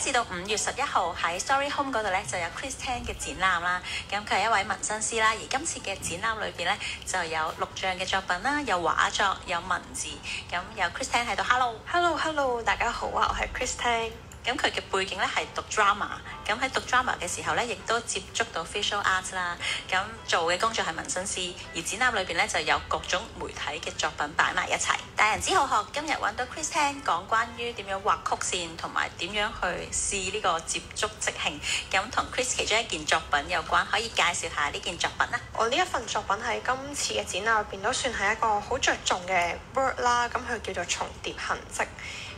至到5月11號喺 Story Home 嗰度咧就有 Chris Tan 嘅展覽啦。咁佢係一位紋身師啦，而今次嘅展覽裏邊咧就有錄像嘅作品啦，有畫作，有文字。咁有 Chris Tan 喺度 ，Hello，大家好啊，我係 Chris Tan。咁佢嘅背景咧係讀 drama， 咁喺讀 drama 嘅時候咧，亦都接觸到 visual art 啦。咁做嘅工作係紋身師，而展覽裏邊咧就有各種媒體嘅作品擺埋一齊。大人之好學今日揾到 Chris Tan 講關於點樣畫曲線同埋點樣去試呢個接觸即興。咁同 Chris 其中一件作品有關，可以介紹下呢件作品啦。我呢一份作品喺今次嘅展覽入邊都算係一個好着重嘅 word 啦，咁佢叫做重疊痕跡。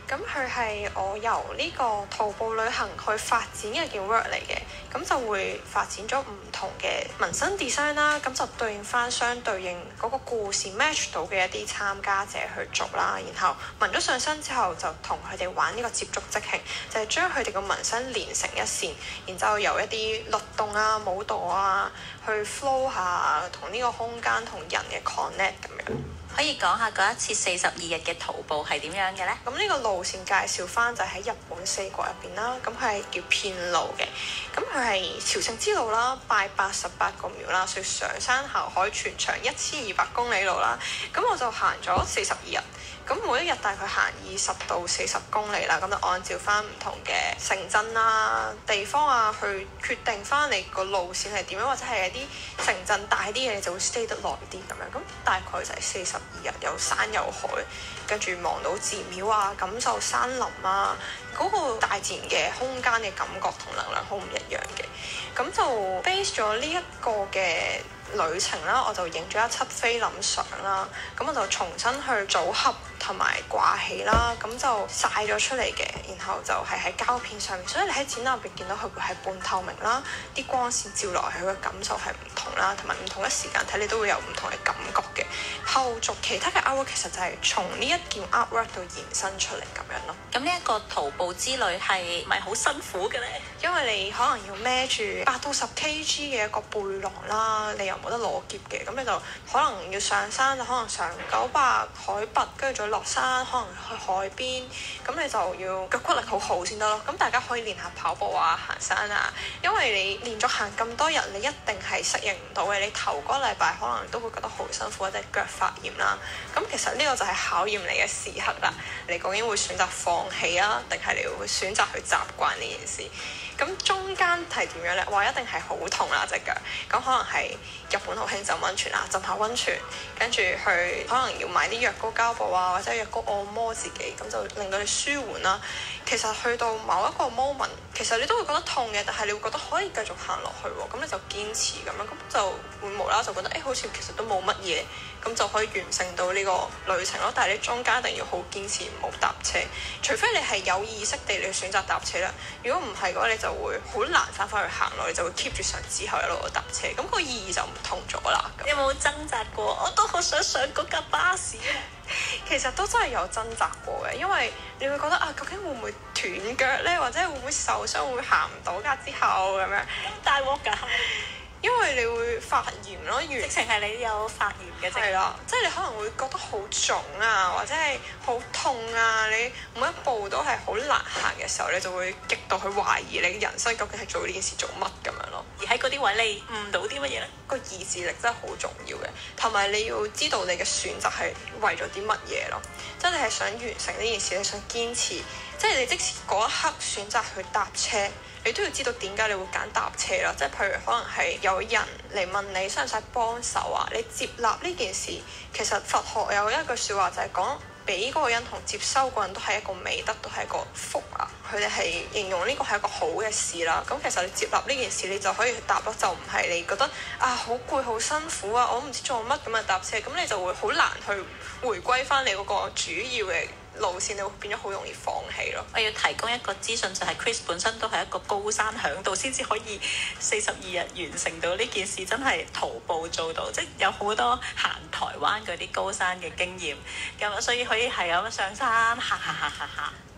咁佢係我由呢個徒步旅行去發展嘅件 work 嚟嘅，咁就會發展咗唔同嘅紋身 design 啦，咁就對應翻相對應嗰個故事 match 到嘅一啲參加者去做啦，然後紋咗上身之後就同佢哋玩呢個接觸即興，就係將佢哋個紋身連成一線，然之後由一啲律動啊、舞蹈啊去 flow 下同呢個空間同人嘅 connect 咁樣。可以講下嗰一次42日嘅徒步係點樣嘅呢？咁呢個路線介紹翻就喺日本四國入邊啦，咁佢係叫遍路嘅，咁佢係朝聖之路啦，拜88個廟啦，所以上山下海全長1200公里路啦，咁我就行咗42日。咁每一日大概行20到40公里啦，咁就按照翻唔同嘅城鎮啊、地方啊去決定翻你個路線係點樣，或者係一啲城鎮大啲嘅，你就會 stay 得耐啲咁樣。咁大概就係42日，有山有海，跟住望到寺廟啊，感受山林啊，嗰個大自然嘅空間嘅感覺同能量好唔一樣嘅。咁就 base 咗呢一個嘅旅程啦，我就影咗一輯菲林相啦，咁我就重新去組合同埋掛起啦，咁就曬咗出嚟嘅，然後就係喺膠片上面，所以你喺展覽入邊見到佢會係半透明啦，啲光線照落去佢嘅感受係唔同啦，同埋唔同嘅時間睇你都會有唔同嘅感覺嘅。後續其他嘅 artwork 其實就係從呢一件 artwork 度延伸出嚟咁樣咯。咁呢一個徒步之旅係咪好辛苦嘅呢？因為你可能要孭住8到10 kg 嘅一個背囊啦，你又冇得攞篋嘅，咁你就可能要上山，就可能上900海拔，跟住再落山，可能去海邊，咁你就要腳骨力好好先得咯。咁大家可以練下跑步啊、行山啊，因為你連續行咁多日，你一定係適應唔到嘅。你頭嗰個禮拜可能都會覺得好辛苦，或者腳發炎啦。咁其實呢個就係考驗你嘅時刻啦。你究竟會選擇放棄啊，定係你會選擇去習慣呢件事？咁中間係點樣呢？話一定係好痛啦隻腳，咁可能係日本好興浸溫泉啦，浸下溫泉，跟住去可能要買啲藥膏膠布啊，或者藥膏按摩自己，咁就令到你舒緩啦。其實去到某一個 moment，其實你都會覺得痛嘅，但係你會覺得可以繼續行落去喎，咁你就堅持咁樣，咁就會無啦啦就覺得好似其實都冇乜嘢，咁就可以完成到呢個旅程咯。但係你中間一定要好堅持，唔好搭車，除非你係有意識地你選擇搭車啦。如果唔係嘅話，你就會好難翻返去行路，你就會 keep 住上之後一路搭車，咁個意義就唔同咗啦。有冇掙扎過？我都好想上嗰架巴士啊！其實都真係有掙扎過嘅，因為你會覺得究竟會唔會斷腳呢？或者會唔會受傷，會唔會行唔到架之後咁樣？大鑊㗎！因為你會發炎咯，直情係你有發炎嘅。係啦，即係你可能會覺得好腫啊，或者係好痛啊，你每一步都係好難行嘅時候，你就會極度去懷疑你嘅人生究竟係做呢件事做乜咁樣咯。而喺嗰啲位你悟到啲乜嘢呢？個意志力真係好重要嘅，同埋你要知道你嘅選擇係為咗啲乜嘢咯。即係你係想完成呢件事，你想堅持，即係你即使嗰一刻選擇去搭車，你都要知道點解你會揀搭車啦。即係譬如可能係有人嚟問你使唔使幫手啊，你接納呢件事，其實佛學有一句説話就係講，俾嗰個人同接收嗰人都係一個美德，都係一個福啊。佢哋係形容呢個係一個好嘅事啦。咁其實你接納呢件事，你就可以去搭咯，就唔係你覺得好攰好辛苦啊，我都唔知做乜咁啊搭車，咁你就會好難去回歸翻你嗰個主要嘅路線，你會變咗好容易放棄咯。我要提供一個資訊，就係 Chris 本身都係一個高山響度，先至可以42日完成到呢件事，真係徒步做到，即係有好多行台灣嗰啲高山嘅經驗，咁所以可以係咁上山行，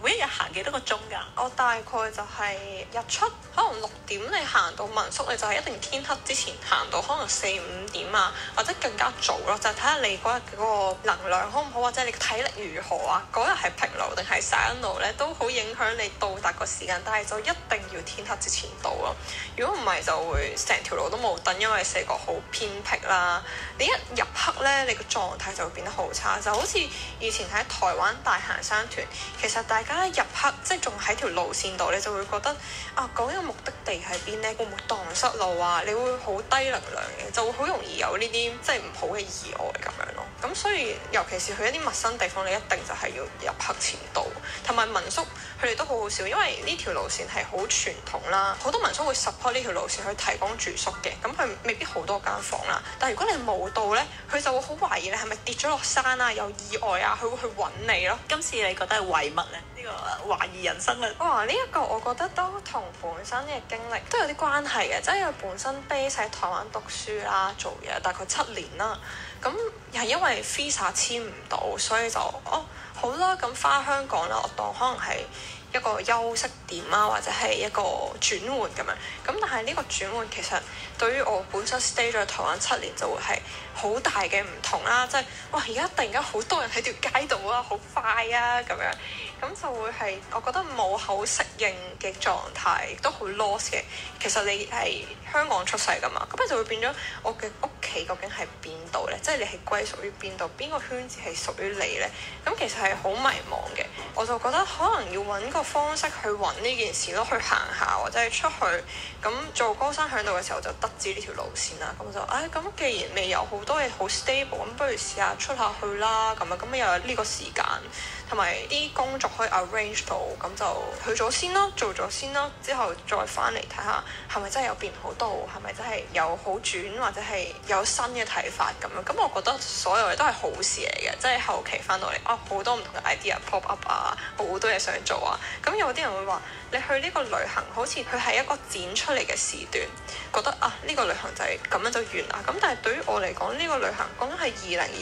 每一日行幾多個鐘㗎？我大概就係日出，可能6點你行到民宿，你就係一定天黑之前行到，可能4、5點啊，或者更加早咯，就係睇下你嗰日嗰個能量好唔好，或者你體力如何啊。嗰日係平路定係山路咧，都好影響你到達個時間，但係就一定要天黑之前到咯。如果唔係就會成條路都冇燈，因為四國好偏僻啦。你一入黑咧，你個狀態就會變得好差，就好似以前喺台灣大行山團，其實大家一入黑即係仲喺條路線度，你就會覺得啊，究竟個目的地喺邊咧？會唔會蕩失路啊？你會好低能量嘅，就會好容易有呢啲即係唔好嘅意外咁樣咯。咁所以尤其是去一啲陌生地方，你一定就係要入黑前到。同埋民宿佢哋都好好笑，因為呢條路線係好傳統啦，好多民宿會 support 呢條路線去提供住宿嘅，咁佢未必好多間房啦。但係如果你冇到咧，佢就會好懷疑你係咪跌咗落山啊，有意外啊，佢會去揾你咯。今次你覺得係為乜咧？呢個懷疑人生啊！哇！呢一個我覺得都同本身嘅經歷都有啲關係嘅，即係因為本身 base 喺台灣讀書啦，做嘢大概7年啦，咁又係因為 visa 簽唔到，所以就好啦，咁返香港啦，我當可能係一個休息點啊，或者係一個轉換咁樣。咁但係呢個轉換其實對於我本身 stay 咗喺台灣7年就會係好大嘅唔同啦。即係哇，而家突然間好多人喺條街度啊，好快啊咁樣，咁就會係我覺得冇好適應嘅狀態，亦都好 lost 嘅。其實你係香港出世㗎嘛，咁你就會變咗我嘅屋企究竟係邊度咧？即係你係歸屬於邊度？邊個圈子係屬於你咧？咁其實係好迷茫嘅。我就覺得可能要揾個方式去揾呢件事咯，去行下或者係出去。咁做高山響度嘅時候就得知呢條路線啦。咁就咁既然未有好多嘢好 stable，咁不如試下出下去啦。咁又有呢個時間，同埋啲工作可以 arrange 到，咁就去咗先咯，做咗先咯，之後再翻嚟睇下係咪真係有變好到，係咪真係有好轉，或者係有新嘅睇法咁樣。咁我覺得所有嘢都係好事嚟嘅，即係後期翻到嚟好多唔同嘅 idea pop up 啊，好多嘢想做啊。咁有啲人會話你去呢個旅行好似佢係一個剪出嚟嘅時段，覺得呢個旅行就係咁樣就完啦。咁但係對於我嚟講，呢個旅行講緊係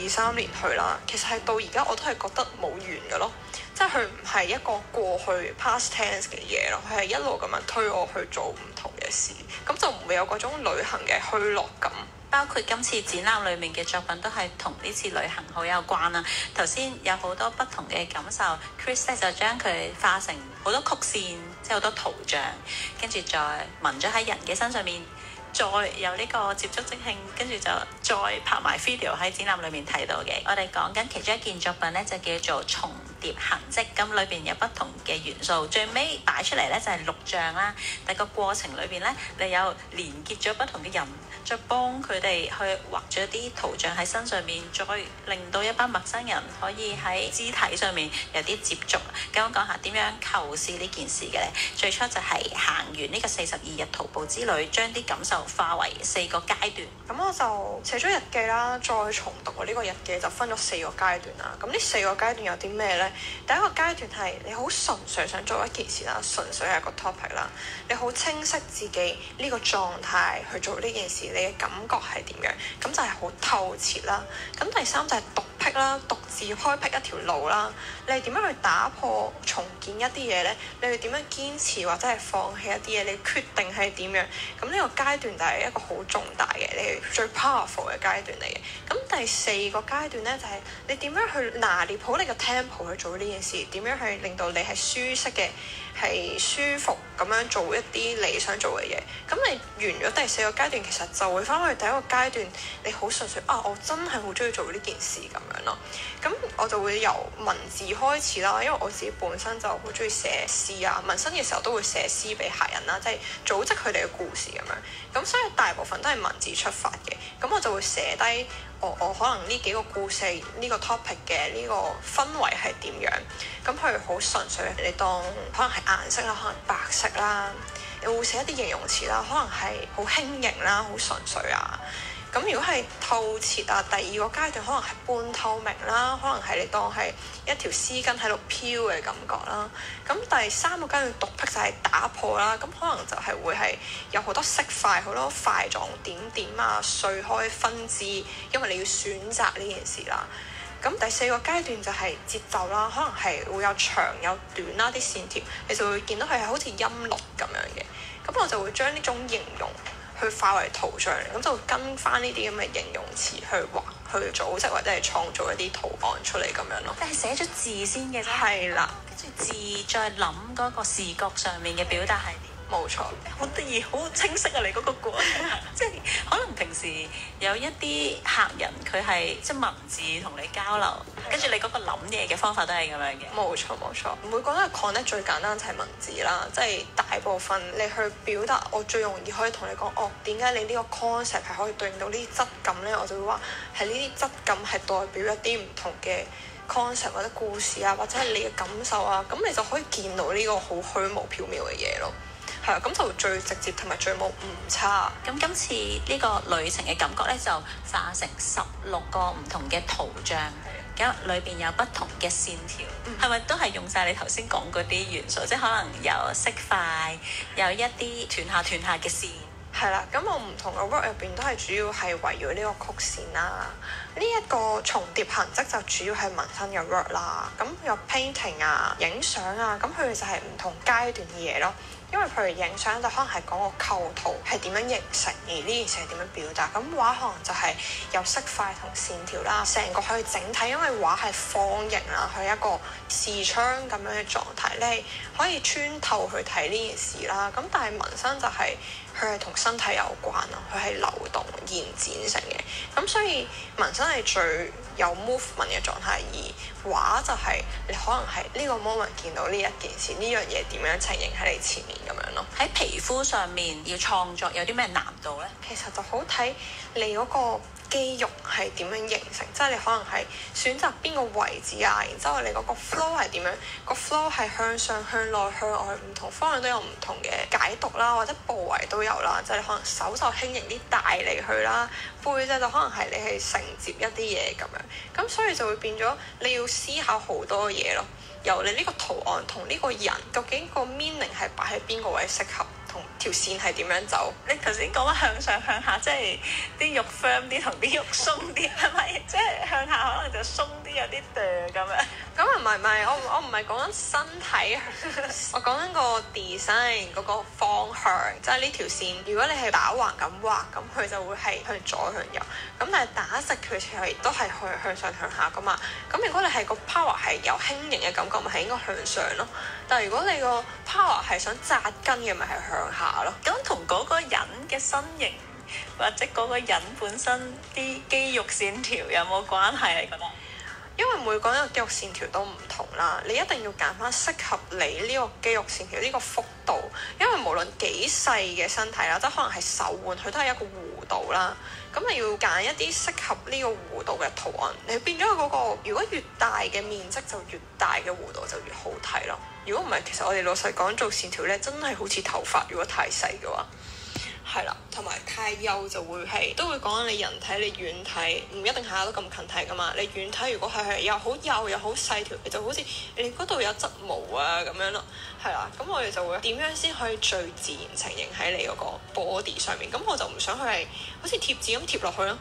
2023年去啦，其實係到而家我都係覺得冇完嘅咯，即係佢唔係一個過去 past tense 嘅嘢咯，佢係一路咁樣推我去做唔同嘅事，咁就唔會有嗰種旅行嘅虛樂感。包括今次展覽裏面嘅作品都係同呢次旅行好有關啦。頭先有好多不同嘅感受 ，Chris 咧就將佢化成好多曲線，即係好多圖像，跟住再紋咗喺人嘅身上面，再有呢個接觸即興，跟住就再拍埋 video 喺展覽裏面睇到嘅。我哋講緊其中一件作品咧，就叫做重疊痕跡，咁裏邊有不同嘅元素，最尾擺出嚟咧就係錄像啦。但個過程裏邊咧，你有連結咗不同嘅人，再幫佢哋去畫咗啲圖像喺身上面，再令到一班陌生人可以喺肢體上面有啲接觸。咁講下點樣構思呢件事嘅咧？最初就係行完呢個42日徒步之旅，將啲感受化為4個階段。咁我就寫咗日記啦，再重讀我呢個日記就分咗4個階段啦。咁呢4個階段有啲咩呢？第一個階段係你好純粹想做一件事啦，純粹係個 topic 啦，你好清晰自己呢個狀態去做呢件事，你嘅感覺係點樣？咁就係好透徹啦。咁第三就係獨闢啦，獨自開闢一條路啦。你係點樣去打破重建一啲嘢呢？你係點樣堅持或者係放棄一啲嘢？你決定係點樣？咁呢個階段就係一個好重大嘅，你係最 powerful 嘅階段嚟嘅。咁第4個階段呢，就係你點樣去拿捏好你個 tempo 去做呢件事，點樣去令到你係舒適嘅，係舒服咁樣做一啲你想做嘅嘢。咁你完咗第4個階段，其實就會翻去第一個階段，你好純粹我真係好中意做呢件事咁樣咯。咁我就會由文字開始啦，因為我自己本身就好中意寫詩啊，紋身嘅時候都會寫詩俾客人啦，即係組織佢哋嘅故事咁樣。咁所以大部分都係文字出發嘅。咁我就會寫低我可能呢幾個故事呢個 topic 嘅呢個氛圍係點樣。咁佢好純粹，你當可能係顏色啦，可能白色啦，你會寫一啲形容詞啦，可能係好輕盈啦，好純粹啊。咁如果係透徹啊，第2個階段可能係半透明啦，可能係你當係一條絲巾喺度飄嘅感覺啦。咁第3個階段獨闢就係打破啦，咁可能就係會係有好多色塊，好多塊狀點點啊，碎開分支，因為你要選擇呢件事啦。咁第4個階段就係節奏啦，可能係會有長有短啦啲線條，你就會見到佢係好似音律咁樣嘅。咁我就會將呢種形容去化為圖像，咁就跟翻呢啲咁嘅形容詞去畫、去組織或者係創造一啲圖案出嚟咁樣咯。即係寫咗字先嘅啫。係啦，跟住字再諗嗰個視覺上面嘅表達係點。冇錯，好得意，好清晰啊！你嗰個過程，即係可能平時有一啲客人佢係即係文字同你交流，跟住你嗰個諗嘢嘅方法都係咁樣嘅。冇錯冇錯，每個都係 connect 最簡單就係文字啦，即係大部分你去表達，我最容易可以同你講，哦點解你呢個 concept 係可以對應到呢啲質感呢？我就會話係呢啲質感係代表一啲唔同嘅 concept 或者故事啊，或者係你嘅感受啊，咁你就可以見到呢個好虛無縹緲嘅嘢咯。係啊，咁就最直接同埋最冇誤差。咁今次呢個旅程嘅感覺咧，就化成16個唔同嘅圖像，咁裏邊有不同嘅線條，係咪都係用晒你頭先講嗰啲元素？即係可能有色塊，有一啲斷下嘅線。係啦，咁我唔同嘅 work 入邊都係主要係圍繞呢個曲線啦。呢一個重疊痕跡就主要係紋身嘅 work 啦。咁有 painting 啊、影相啊，咁佢哋就係唔同階段嘅嘢咯。因為譬如影相就可能係講個構圖係點樣形成，而呢件事係點樣表達。咁畫可能就係有色塊同線條啦，成個可以整體，因為畫係方形啦，佢係一個視窗咁樣嘅狀態，你係可以穿透去睇呢件事啦。咁但係紋身就係佢係同身體有關啊，佢係流動延展成嘅。咁所以紋身係最有 movement 嘅狀態，而畫就係你可能係呢個 moment 見到呢一件事，呢樣嘢點樣呈現喺你前面咁樣咯。喺皮膚上面要創作有啲咩難度呢？其實就好睇你嗰個肌肉係點樣形成，即係你可能係選擇邊個位置啊，然之後你嗰個 flow 係點樣，個 flow 係向上、向內、向外，唔同方向都有唔同嘅解讀啦，或者部位都有啦，即係你可能手就輕盈啲帶嚟去啦，背脊就可能係你係承接一啲嘢咁樣，咁所以就會變咗你要思考好多嘢咯。由你呢個圖案同呢個人究竟個 meaning 係擺喺邊個位適合，同條線係點樣走？你頭先講話向上向下，即係啲肉 firm 啲同啲肉鬆啲，係咪？即係向下可能就鬆啲，有啲咁樣。咁唔係，我唔係講緊身體，我講緊個 design 嗰個方向，即係呢條線。如果你係打橫咁畫，咁佢就會係向左向右。咁但係打直佢其實亦都係向上向下噶嘛。咁如果你係個 power 係有輕盈嘅感覺，咪係應該向上咯。但係如果你個 power 係想紮根嘅，咪係向下咯。咁同嗰個人嘅身形或者嗰個人本身啲肌肉線條有冇關係？你覺得？因為每個人嘅肌肉線條都唔同啦，你一定要揀翻適合你呢個肌肉線條呢個幅度。因為無論幾細嘅身體啦，即係可能係手腕，佢都係一個弧度啦。咁你要揀一啲適合呢個弧度嘅圖案，你變咗嗰個，如果越大嘅面積就越大嘅弧度就越好睇咯。如果唔係，其實我哋老實講做線條咧，真係好似頭髮，如果太細嘅話。係啦，同埋太幼就會係都會講緊你人體，你遠睇唔一定下下都咁近睇噶嘛。你遠睇如果係又好幼又好細條，你就好似你嗰度有質毛啊咁樣咯。係啦，咁我哋就會點樣先可以最自然呈現喺你嗰個 body 上面？咁我就唔想佢係好似貼紙咁貼落去咯。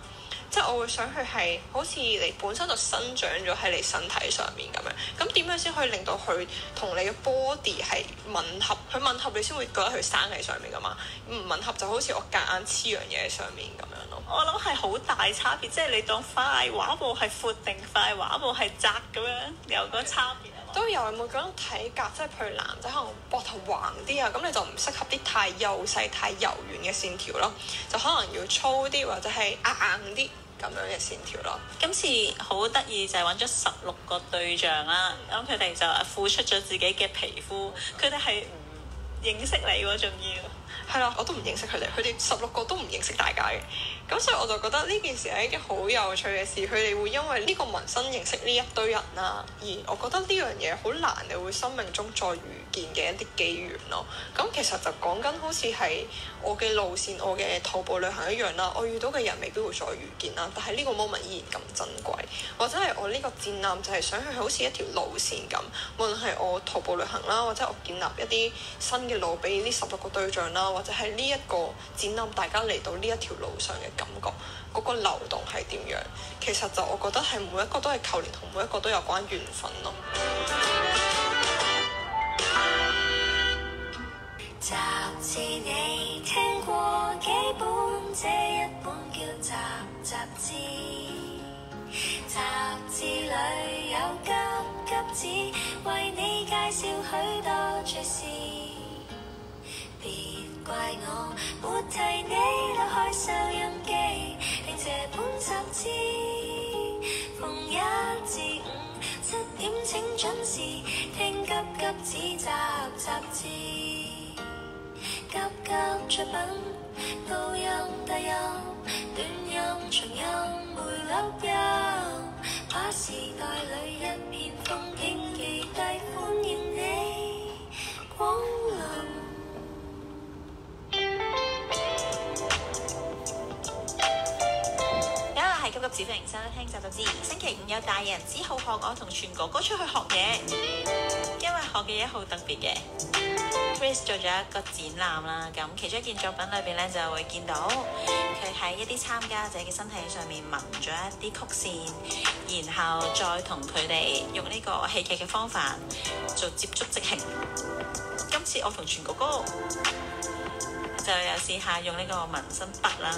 即係我會想佢係好似你本身就生長咗喺你身體上面咁樣，咁點樣先可以令到佢同你嘅 body 係吻合？佢吻合你先會覺得佢生喺上面噶嘛，唔吻合就好似我夾硬黐樣嘢喺上面咁樣咯。我諗係好大差別，即係你當塊畫布係闊定塊畫布係窄咁樣有個差別。都有每個人體格，即係譬如男仔可能膊頭橫啲啊，咁你就唔適合啲太幼細、太柔軟嘅線條咯，就可能要粗啲或者係硬啲咁樣嘅線條咯。今次好得意就係揾咗16個對象啦，咁佢哋就付出咗自己嘅皮膚，佢哋係唔認識你喎，仲要係啦，我都唔認識佢哋，佢哋16個都唔認識大家嘅。咁所以我就覺得呢件事係一件好有趣嘅事，佢哋會因為呢個紋身認識呢一堆人啦，而我覺得呢樣嘢好難你會生命中再遇見嘅一啲機緣咯。咁其實就講緊好似係我嘅路線，我嘅徒步旅行一樣啦，我遇到嘅人未必會再遇見啦，但係呢個 moment 依然咁珍貴，或者係我呢個展覽就係想去好似一條路線咁，無論係我徒步旅行啦，或者我建立一啲新嘅路俾呢16個對象啦，或或者係呢一個展覽大家嚟到呢一條路上嘅感覺，嗰個流動係點樣？其實就我覺得係每一個都係扣連，同每一個都有關緣分咯。雜誌你聽過幾本？這一本叫雜誌。雜誌裏有急急子，為你介紹許多趣事。別怪我沒提你留開收音機，聽這本雜誌。逢一至五7點請準時聽急急子雜誌。急急出品，高音低音，短音長音沒錄音，把時代裏一片風景記低，歡迎你光臨。係急急子，歡迎收聽集集知。星期五有大人之好學，我同全哥哥出去學嘢，因為學嘅嘢好特別嘅。Chris 做咗一個展覽啦，咁其中一件作品裏邊咧就會見到佢喺一啲參加者嘅身體上面紋咗一啲曲線，然後再同佢哋用呢個戲劇嘅方法做接觸即興。今次我同全哥哥就有試下用呢個紋身筆啦，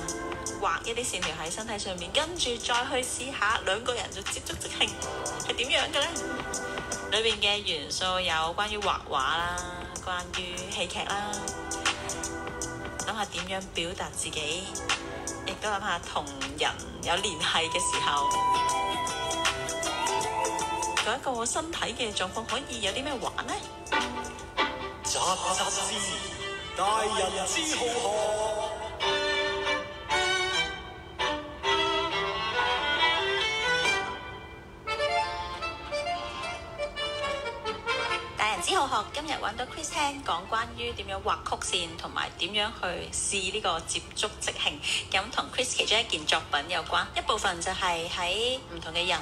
畫一啲線條喺身體上面，跟住再去試下兩個人就接觸即興係點樣嘅咧？裏邊嘅元素有關於畫畫啦，關於戲劇啦，諗下點樣表達自己，亦都諗下同人有聯繫嘅時候，嗰一個身體嘅狀況可以有啲咩玩呢？雜誌大人之好學。之後學今日揾到 Chris 聽講關於點樣畫曲線同埋點樣去試呢個接觸即興，咁同 Chris 其中一件作品有關，一部分就係喺唔同嘅人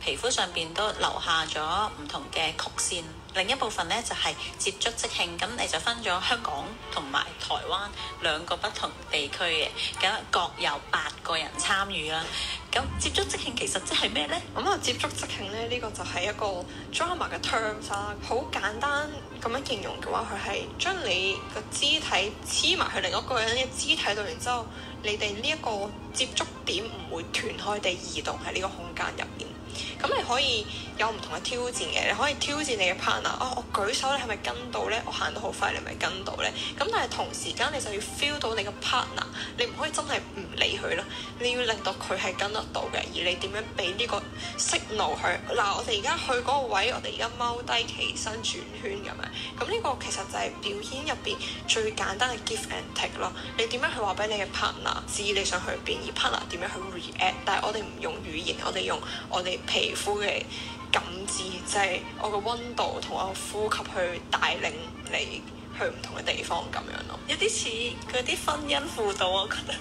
皮膚上邊都留下咗唔同嘅曲線，另一部分呢就係接觸即興，咁你就分咗香港同埋台灣兩個不同地區嘅，咁各有8個人參與啦。咁接觸即興其實即係咩呢？咁啊，接觸即興咧，呢個就係一個 drama 嘅 terms 啦。好簡單咁樣形容嘅話，佢係將你個肢體黐埋去另一個人嘅肢體度，然之後你哋呢一個接觸點唔會斷開地移動喺呢個空間入面。咁你可以有唔同嘅挑戰嘅，你可以挑戰你嘅 partner。我舉手你係咪跟到呢？我行到好快，你係咪跟到呢？咁但係同時間你就要 feel 到你個 partner，你唔可以真係唔理佢咯，你要令到佢係跟得到嘅。而你點樣俾呢個 signal 佢？嗱，我哋而家去嗰個位，我哋而家踎低起身轉圈咁樣。咁呢個其實就係表演入邊最簡單嘅 give and take 咯。你點樣去話俾你嘅 partner 知你想去邊，而 partner 點樣去 react？但係我哋唔用語言，我哋用我哋皮膚嘅感知，即係我個溫度同我個呼吸去帶領你去唔同嘅地方咁樣咯。有啲似嗰啲婚姻輔導，我覺得，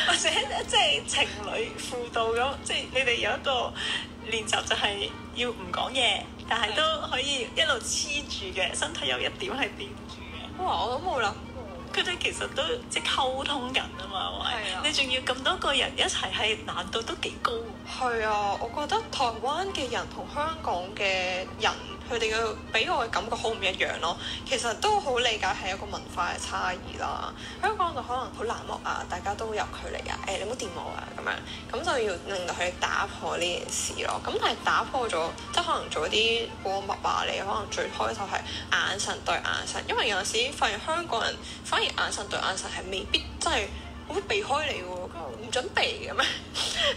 或者即係情侶輔導咁，即係你哋有一個練習就係要唔講嘢，但係都可以一路黐住嘅，身體有一點係掂住嘅。哇！我都冇諗。佢哋其實都即係溝通緊啊嘛，係啊，你仲要咁多個人一齊，係難度都幾高。係啊，我覺得台灣嘅人同香港嘅人，佢哋嘅俾我嘅感覺好唔一樣咯。其實都好理解係一個文化嘅差異啦。香港就可能好冷漠啊，大家都有距離啊，你唔好掂我啊咁樣，咁就要令到佢打破呢件事咯。咁但係打破咗，即係可能做一啲過密啊，你可能最開頭係眼神對眼神，因為有陣時發現香港人反而眼神對眼神係未必真係好避開你喎，唔準避嘅咩？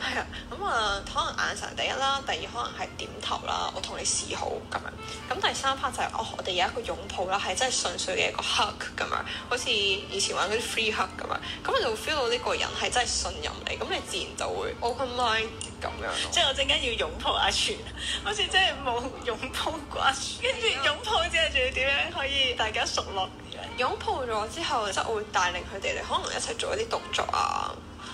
係啊，咁啊，可能眼神第一啦，第二可能係點頭啦，我同你示好咁樣。咁第三 part 就係我哋有一個擁抱啦，係真係純粹嘅一個 hug 咁樣，好似以前玩嗰啲 free hug 咁樣。咁你就會 feel 到呢個人係真係信任你，咁你自然就會 open mind 咁樣咯。即係我陣間要擁抱阿全，好似真係冇擁抱過阿全，跟住擁抱之後仲要點樣可以大家熟絡？擁抱咗之後，即係我會帶領佢哋，你可能一齊做一啲動作啊，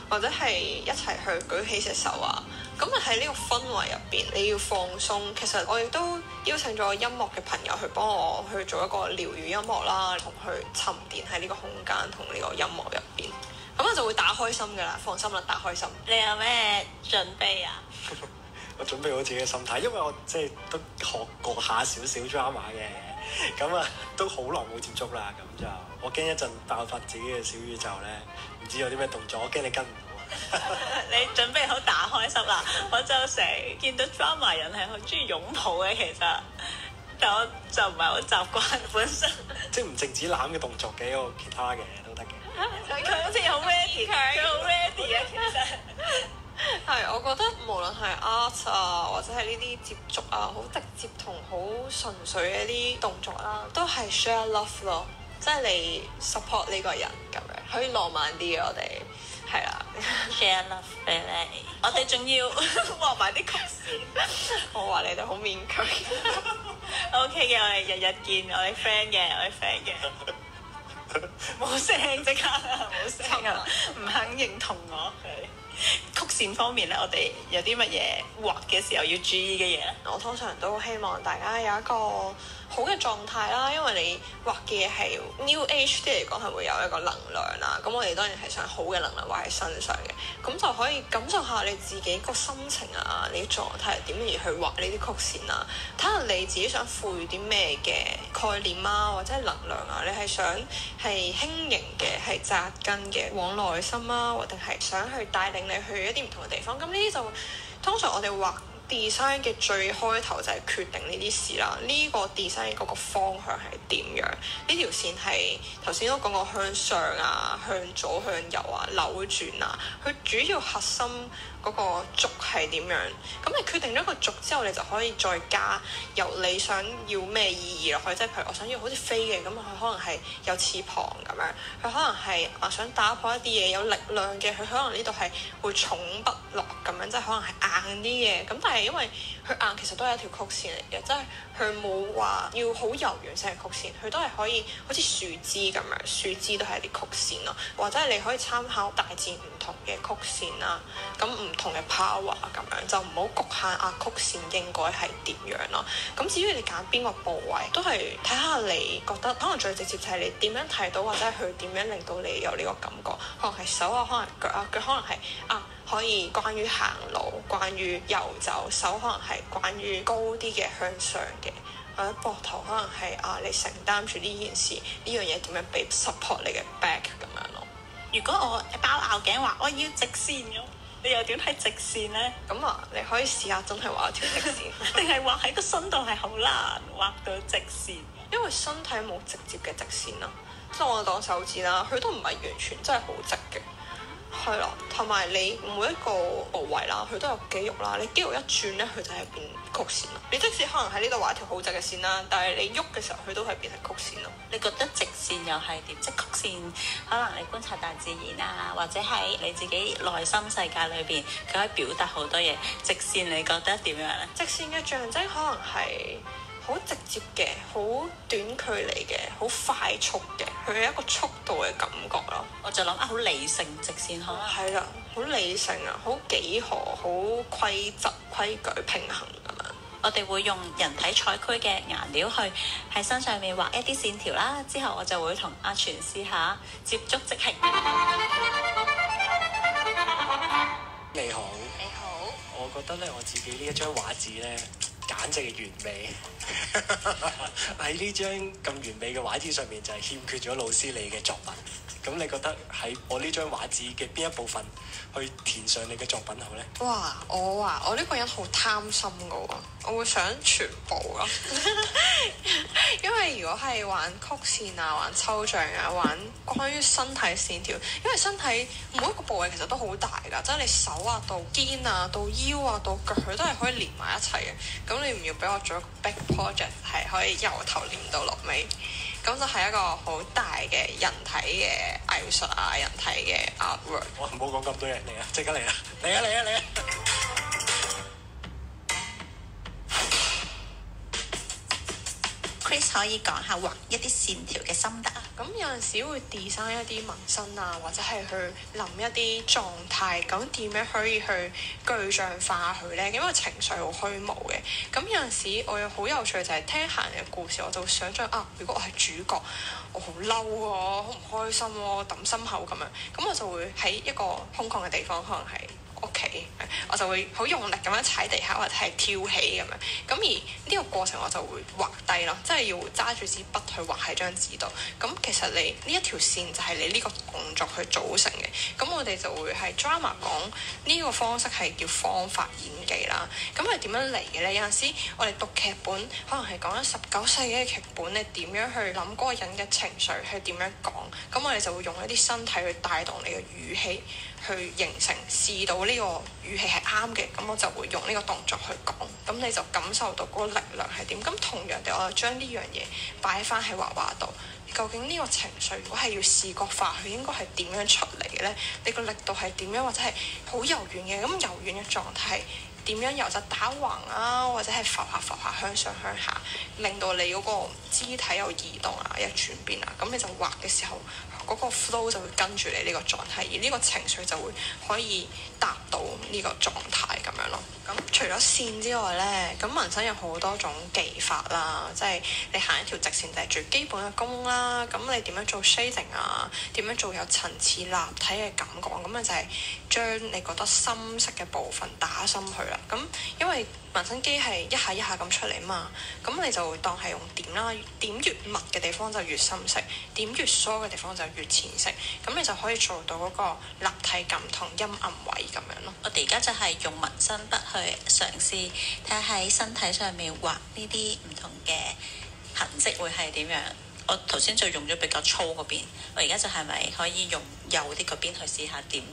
或者係一齊去舉起隻手啊，咁啊喺呢個氛圍入邊，你要放鬆。其實我亦都邀請咗音樂嘅朋友去幫我去做一個療癒音樂啦，同去沉澱喺呢個空間同呢個音樂入邊。咁我就會打開心㗎啦，放心啦，打開心。你有咩準備啊？我準備好自己嘅心態，因為我即係都學過下少少 drama 嘅，咁啊都好耐冇接觸啦，咁就我驚一陣爆發自己嘅小宇宙咧，唔知有啲咩動作，我驚你跟唔到。你準備好打開心啦！我就成日見到 drama 人係好中意擁抱嘅，其實，但我就唔係好習慣本身。即係唔淨止攬嘅動作嘅，有其他嘅都得嘅。佢好似好 ready，佢好 ready 啊！其實係，我覺得無論係 art 啊，或者係呢啲接觸啊，好直接同好純粹嘅一啲動作啦，都係 share love 咯，即係你 support 呢個人咁樣，可以浪漫啲嘅我哋。係啦 share love 俾你，我哋仲要畫埋啲曲線。我話你哋好勉強。OK 嘅，我哋日日見，我哋 friend 嘅，我哋 friend 嘅。冇聲即刻，冇聲啊！唔肯認同我。曲線方面咧，我哋有啲乜嘢畫嘅時候要注意嘅嘢咧？我通常都希望大家有一個好嘅狀態啦，因為你畫嘅嘢係 New Age 啲嚟講係會有一個能量啦。咁我哋當然係想好嘅能量畫喺身上嘅，咁就可以感受下你自己個心情啊，你狀態係點而去畫呢啲曲線啊，睇下你自己想賦予啲咩嘅概念啊，或者係能量啊，你係想係輕盈嘅，係扎根嘅，往內心啊，或者係想去帶領你去一啲唔同嘅地方。咁呢啲就通常我哋畫design 嘅最開頭就係決定呢啲事啦，呢個 design 嗰個方向係點樣？呢條線係頭先都講過向上啊、向左向右啊、扭轉啊，佢主要核心嗰個軸係點樣？咁你決定咗個軸之後，你就可以再加由你想要咩意義落去，即係譬如我想要好似飛嘅，咁佢可能係有翅膀咁樣，佢可能係想打破一啲嘢有力量嘅，佢可能呢度係會重不落咁樣，即係可能係硬啲嘅。咁但係因為佢硬其實都係一條曲線嚟嘅，即係佢冇話要好柔軟性嘅曲線，佢都係可以好似樹枝咁樣，樹枝都係一啲曲線咯，或者係你可以參考大自然唔同嘅曲線啦，咁唔同嘅 power 咁樣，就唔好局限曲線應該係點樣咯。咁至於你揀邊個部位，都係睇下你覺得可能最直接就係你點樣睇到，或者係佢點樣令到你有呢個感覺，可能係手啊，可能腳啊，腳可能係可以關於行路，關於遊走，手可能係關於高啲嘅向上嘅，或者膊頭可能係你承擔住呢件事，呢樣嘢點樣俾 support 你嘅 back 咁樣咯。如果我包拗頸話我要直線咁，你又點睇直線咧？咁你可以試下真係畫一條直線，定係畫喺個身度係好難畫到直線？因為身體冇直接嘅直線啦，即係我當手指啦，佢都唔係完全真係好直嘅。係啦，同埋你每一個部位啦，佢都有肌肉啦。你肌肉一轉咧，佢就係變曲線咯。你即使可能喺呢度畫一條好直嘅線啦，但係你喐嘅時候，佢都係變成曲線咯。你覺得直線又係點？即係曲線，可能你觀察大自然啊，或者喺你自己內心世界裏邊，佢可以表達好多嘢。直線你覺得點樣咧？直線嘅象徵可能係好直接嘅，好短距離嘅，好快速嘅，佢係一個速度嘅感覺咯。我就諗好理性直線可能係啦，好理性啊，好幾何，好規則、規矩、平衡咁樣。我哋會用人體彩繪嘅顏料去喺身上面畫一啲線條啦，之後我就會同阿全試下接觸即興。你好，你好，我覺得咧我自己呢一張畫紙咧，簡直係完美。喺呢張咁完美嘅畫紙上面，就係欠缺咗老師你嘅作品。咁你覺得喺我呢張畫紙嘅邊一部分去填上你嘅作品好咧？哇！我呢個人好貪心噶喎，我會想全部咯。因為如果係玩曲線啊、玩抽象啊、玩關於身體線條，因為身體每一個部位其實都好大㗎，即係你手啊到肩啊到腰啊到腳，佢都係可以連埋一齊嘅。咁你唔要俾我做一個 big project 係可以由頭連到落尾？咁就係一個好大嘅人體嘅藝術啊，人體嘅 artwork。我唔好講咁多嘢，嚟啊！即刻嚟啊！嚟啊！嚟啊！嚟啊！ Chris 可以講下畫一啲線條嘅心得啊。咁有陣時會 design 一啲紋身啊，或者係去諗一啲狀態，咁點樣可以去具象化佢咧？因為情緒好虛無嘅。咁有陣時我又好有趣就係聽客人嘅故事，我就會想像啊，如果我係主角，我好嬲喎，好唔開心喎，揼心口咁樣，咁我就會喺一個空曠嘅地方，可能係屋企，我就會好用力咁樣踩地下或者係跳起咁樣，咁而呢個過程我就會畫低咯，即係要揸住支筆去畫喺張紙度。咁其實你呢一條線就係你呢個動作去組成嘅。咁我哋就會係 drama 講呢個方式係叫方法演技啦。咁係點樣嚟嘅咧？有陣時我哋讀劇本，可能係講緊19世紀嘅劇本，你點樣去諗嗰個人嘅情緒係點樣講？咁我哋就會用一啲身體去帶動你嘅語氣，去形成試到呢個語氣係啱嘅，咁我就會用呢個動作去講，咁你就感受到嗰個力量係點。咁同樣地，我就將呢樣嘢擺翻喺畫畫度。究竟呢個情緒如果係要視覺化，佢應該係點樣出嚟嘅咧？你個力度係點樣，或者係好柔軟嘅？咁柔軟嘅狀態點樣由就打橫啊，或者係浮下向上向下，令到你嗰個肢體有移動啊，有轉變啊，咁你就畫嘅時候，嗰個 flow 就會跟住你呢個狀態，而呢個情緒就會可以達到呢個狀態咁樣咯。咁除咗線之外咧，咁紋身有好多種技法啦，即係你行一條直線就係最基本嘅功啦。咁你點樣做 shading 啊？點樣做有層次立體嘅感覺？咁啊就係將你覺得深色嘅部分打深去啦。咁因為紋身機係一下一下咁出嚟嘛，咁你就會當係用點啦，點越密嘅地方就越深色，點越疏嘅地方就越淺色，咁你就可以做到嗰個立體感同陰暗位咁樣咯。我哋而家就係用紋身筆去嘗試睇下喺身體上面畫呢啲唔同嘅痕跡會係點樣。我頭先就用咗比較粗嗰邊，我而家就係咪可以用幼啲嗰邊去試下點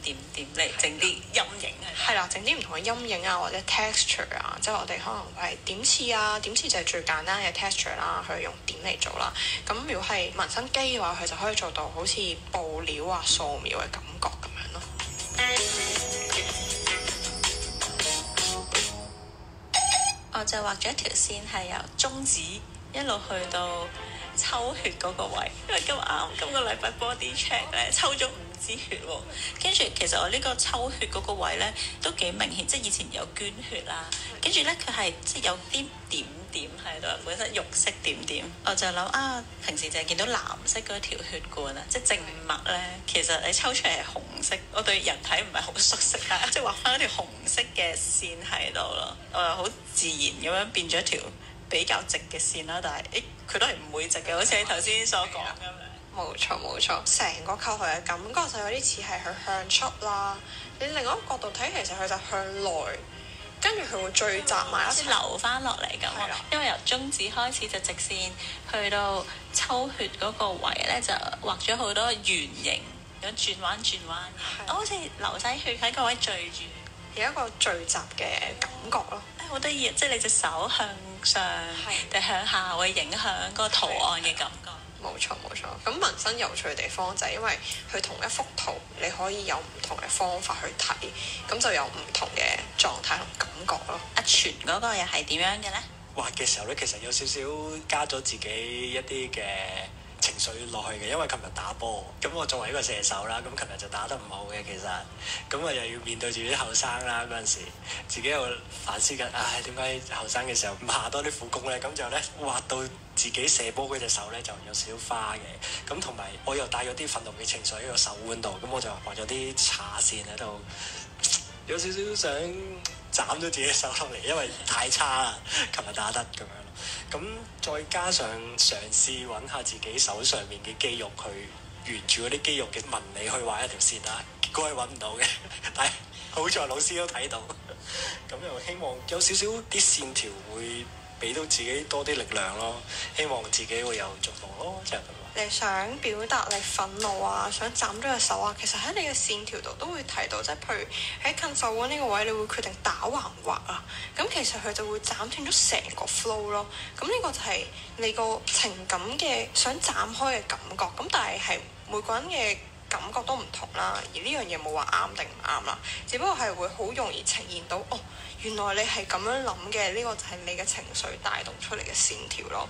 嚟整啲陰影啊？係啦，整啲唔同嘅陰影啊，或者 texture 啊，即係我哋可能係點刺啊，點刺就係最簡單嘅 texture 啦，去用點嚟做啦。咁如果係紋身機嘅話，佢就可以做到好似布料啊、素描嘅感覺咁樣咯。我就畫咗一條線係由中指一路去到抽血嗰個位，因為咁啱今個禮拜 body check 咧抽咗5支血喎，跟住其實我呢個抽血嗰個位咧都幾明顯，即係以前有捐血啦，跟住咧佢係即係有啲點點喺度，本身肉色點點，我就諗啊，平時淨係見到藍色嗰條血管啊，即係靜脈咧，其實你抽出嚟係紅色，我對人體唔係好熟悉啊，即係畫翻一條紅色嘅線喺度咯，我又好自然咁樣變咗一條比較直嘅線啦，但係佢都係唔會直嘅，好似你頭先所講咁樣。冇錯，成個構圖嘅感覺就有啲似係佢向出啦。你另外一個角度睇，其實佢就向內，跟住佢會聚集埋一齊流翻落嚟咁。因為由中指開始就直線，去到抽血嗰個位咧就畫咗好多圓形，咁轉彎。我好似流晒血喺個位聚住，有一個聚集嘅感覺咯。好得意，即係你隻手向上定向下會影響個圖案嘅感覺。冇錯，咁紋身有趣嘅地方就係因為佢同一幅圖你可以有唔同嘅方法去睇，咁就有唔同嘅狀態同感覺咯。阿全嗰個又係點樣嘅咧？畫嘅時候咧，其實有少少加咗自己一啲嘅情緒落去嘅，因為琴日打波，咁我作為一個射手啦，咁琴日就打得唔好嘅，其實，咁啊又要面對住啲後生啦，嗰陣時自己又反思緊，唉，點解後生嘅時候唔下多啲苦功咧？咁就咧畫到自己射波嗰隻手咧就有少少花嘅，咁同埋我又帶咗啲憤怒嘅情緒喺個手腕度，咁我就畫咗啲叉線喺度，有少少想斬咗自己手落嚟，因為太差啦，琴日打得咁樣。咁再加上嘗試揾下自己手上面嘅肌肉，去沿住嗰啲肌肉嘅紋理去畫一條線啦，結果係揾唔到嘅，但係好在老師都睇到，咁又希望有少少啲線條會俾到自己多啲力量咯，希望自己會有進步咯，就係咁。你想表達你憤怒啊，想斬咗隻手啊，其實喺你嘅線條度都會睇到，即係譬如喺近手腕呢個位，你會決定打橫畫啊，咁其實佢就會斬斷咗成個 flow 咯。咁呢個就係你個情感嘅想斬開嘅感覺，咁但係每個人嘅感覺都唔同啦。而呢樣嘢冇話啱定唔啱啦，只不過係會好容易呈現到哦，原來你係咁樣諗嘅，呢個就係你嘅情緒帶動出嚟嘅線條咯。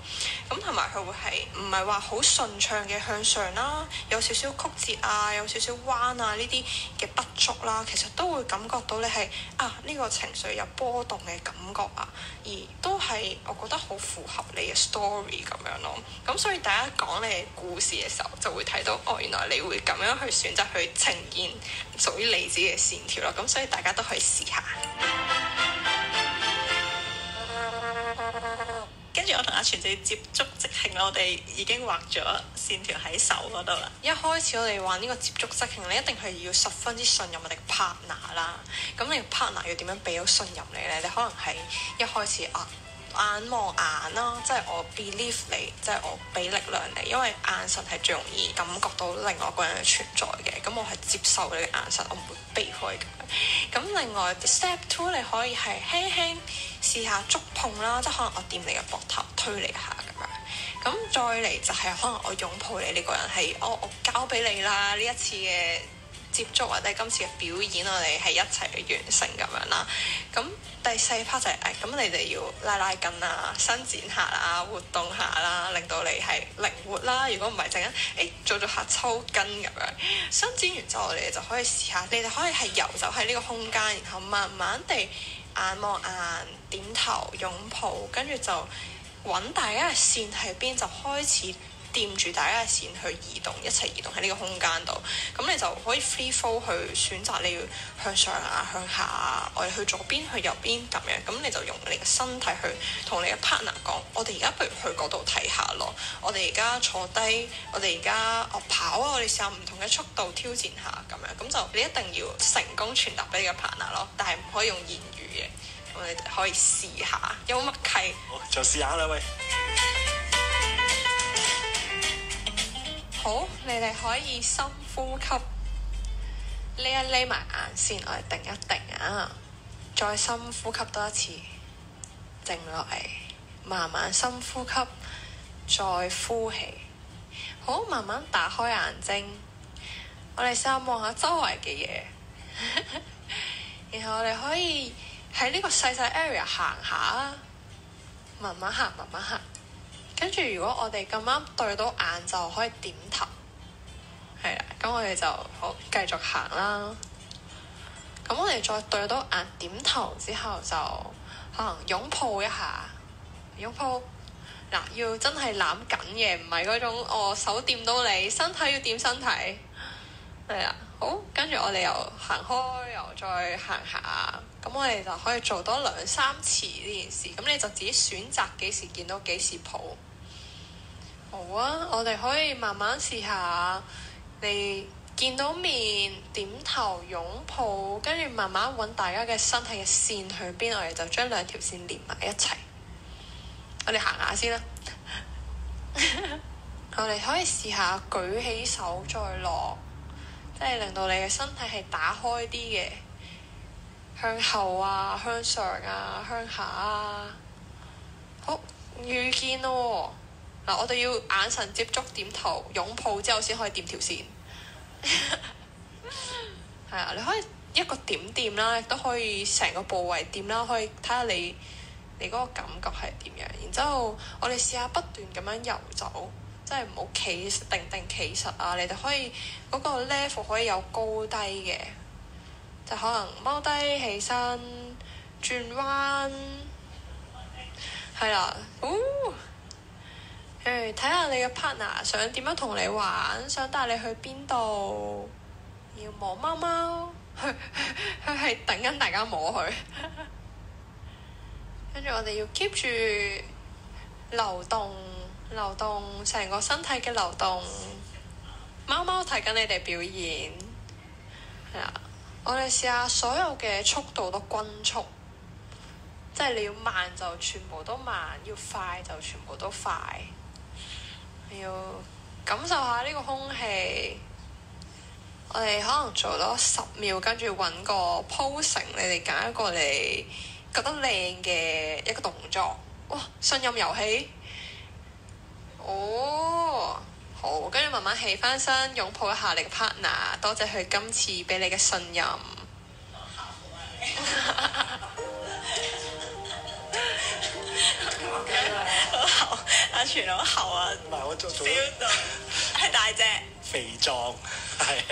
咁同埋佢會係唔係話好順暢嘅向上啦，有少少曲折啊，有少少彎啊呢啲嘅不足啦，其實都會感覺到你係呢個情緒有波動嘅感覺啊，而都係我覺得好符合你嘅 story 咁樣咯。咁所以大家講你嘅故事嘅時候，就會睇到原來你會咁樣去選擇去呈現屬於你自己嘅線條咯。咁所以大家都可以試下。跟住我同阿全就要接觸即興啦，我哋已經畫咗線條喺手嗰度啦。一開始我哋玩呢個接觸即興，你一定係要十分之信任我哋嘅 partner 啦。咁你嘅 partner 要點樣俾到信任你呢？你可能係一開始眼望眼啦，即係我 believe 你，即係我俾力量你，因為眼神係最容易感覺到另外一個人嘅存在嘅。咁我係接受你嘅眼神，我唔會避開嘅。咁另外 step 2，你可以係輕輕試下觸碰啦，即係可能我掂你嘅膊頭，推你下咁樣。咁再嚟就係可能我擁抱你呢個人係我交俾你啦，呢一次嘅接觸或者今次嘅表演，我哋係一齊去完成咁樣啦。咁第四 part 就係咁你哋要拉筋啊，伸展下啦，活動下啦，令到你係靈活啦。如果唔係陣間做下抽筋咁樣。伸展完之後，我哋就可以試下，你哋可以係遊走喺呢個空間，然後慢慢地眼望眼、點頭、擁抱，跟住就揾大家嘅線喺邊，就開始掂住大家嘅線去移動，一齊移動喺呢個空間度。咁你就可以 free flow 去選擇你要向上啊、向下啊，我哋去左邊、去右邊咁樣。咁你就用你嘅身體去同你嘅 partner 講，我哋而家不如去嗰度睇下咯。我哋而家坐低，我哋而家跑啊，我哋試下唔同嘅速度挑戰下咁樣。咁就你一定要成功傳達俾你嘅 partner 咯，但係唔可以用言語嘅。咁你哋可以試下，有冇默契？好，就試下啦喂。好，你哋可以深呼吸，匿埋眼先，我哋定一定啊，再深呼吸多一次，靜落嚟，慢慢深呼吸，再呼氣。好，慢慢打開眼睛，我哋試下望下周圍嘅嘢，然後我哋可以喺呢個細細 area 行下，慢慢行，慢慢行。跟住如果我哋咁啱對到眼，就可以點頭，係啦。咁我哋就好繼續行啦。咁我哋再對到眼點頭之後，就可能擁抱一下，擁抱嗱，要真係攬緊嘅，唔係嗰種我手掂到你，身體要掂身體，係啦。好，跟住我哋又行開，又再行下。咁我哋就可以做多2-3次呢件事。咁你就自己選擇幾時見到幾時抱。好啊，我哋可以慢慢試下，你見到面點頭擁抱，跟住慢慢揾大家嘅身體嘅線去邊，我哋就將2條線連埋一齊。我哋行下先啦。我哋可以試下舉起手再落，即係令到你嘅身體係打開啲嘅，向後啊，向上啊，向下啊。好，遇見咯。嗱，我哋要眼神接觸、點頭、擁抱之後先可以掂條線。係啊，你可以一個點掂啦，亦都可以成個部位掂啦，可以睇下你嗰個感覺係點樣。然之後我哋試下不斷咁樣遊走，即係唔好企定企實啊！你哋可以嗰個 level 可以有高低嘅，就可能踎低起身轉彎，係啦，睇下你嘅 partner 想點樣同你玩，想帶你去邊度，要摸貓貓，佢係等緊大家摸佢。跟住我哋要 keep 住流動成個身體嘅流動。貓貓睇緊你哋表演，係啦。我哋試下所有嘅速度都均速，即係你要慢就全部都慢，要快就全部都快。要感受下呢個空氣。我哋可能做多10秒，跟住揾個 posing， 你哋揀一個你覺得靚嘅一個動作。哇！信任遊戲，好好，跟住慢慢起翻身，擁抱一下你嘅 partner， 多謝佢今次俾你嘅信任。好厚，阿全好厚啊！唔係我做 feel 到係大隻肥壯，係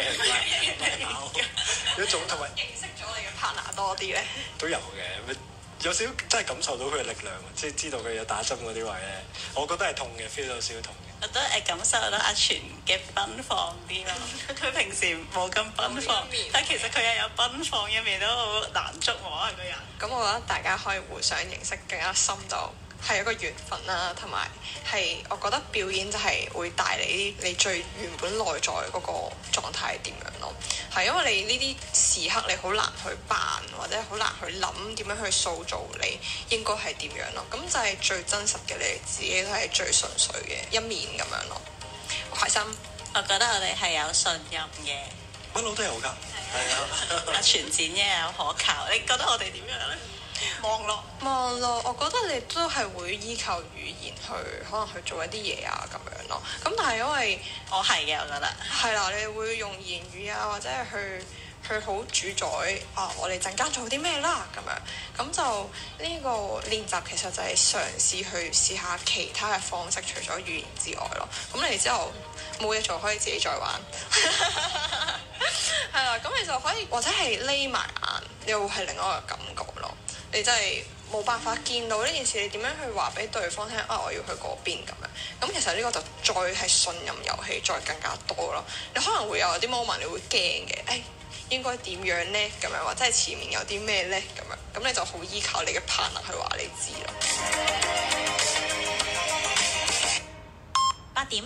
有種同埋認識咗你嘅 partner 多啲咧，都有嘅，有少真係感受到佢嘅力量，即係知道佢有打針嗰啲位咧，我覺得係痛嘅 feel 到少少痛嘅。我都感受到阿全嘅奔放啲咯，佢平時冇咁奔放，但其實佢又有奔放一面，都好難捉摸啊個人。咁我覺得大家可以互相認識更加深，就係一個緣分啦，同埋係我覺得表演就係會帶嚟你最原本內在嗰個狀態係點樣咯。係因為你呢啲時刻你好難去扮，或者好難去諗點樣去塑造你應該係點樣咯。咁就係最真實嘅你自己，都係最純粹嘅一面咁樣咯。好開心，我覺得我哋係有信任嘅，不嬲都有㗎，係啊。阿全展嘅有可靠，你覺得我哋點樣咧？望落，我覺得你都係會依靠語言去可能去做一啲嘢啊咁樣咯。咁但係因為我係嘅，我覺得係啦，你會用言語啊，或者係去好主宰啊，我哋陣間做啲咩啦咁樣。咁就呢個練習其實就係嘗試去試下其他嘅方式，除咗語言之外咯。咁你之後冇嘢做，可以自己再玩。係啦，咁你就可以或者係匿埋眼，又係另外一個感覺咯。你真係冇辦法見到呢件事，你點樣去話俾對方聽啊？我要去嗰邊咁樣。咁其實呢個就再係信任遊戲，再更加多咯。你可能會有啲 moment 你會驚嘅，誒應該點樣呢？咁樣，或者係前面有啲咩呢？咁樣，咁你就好依靠你嘅 partner 去話你知咯。8點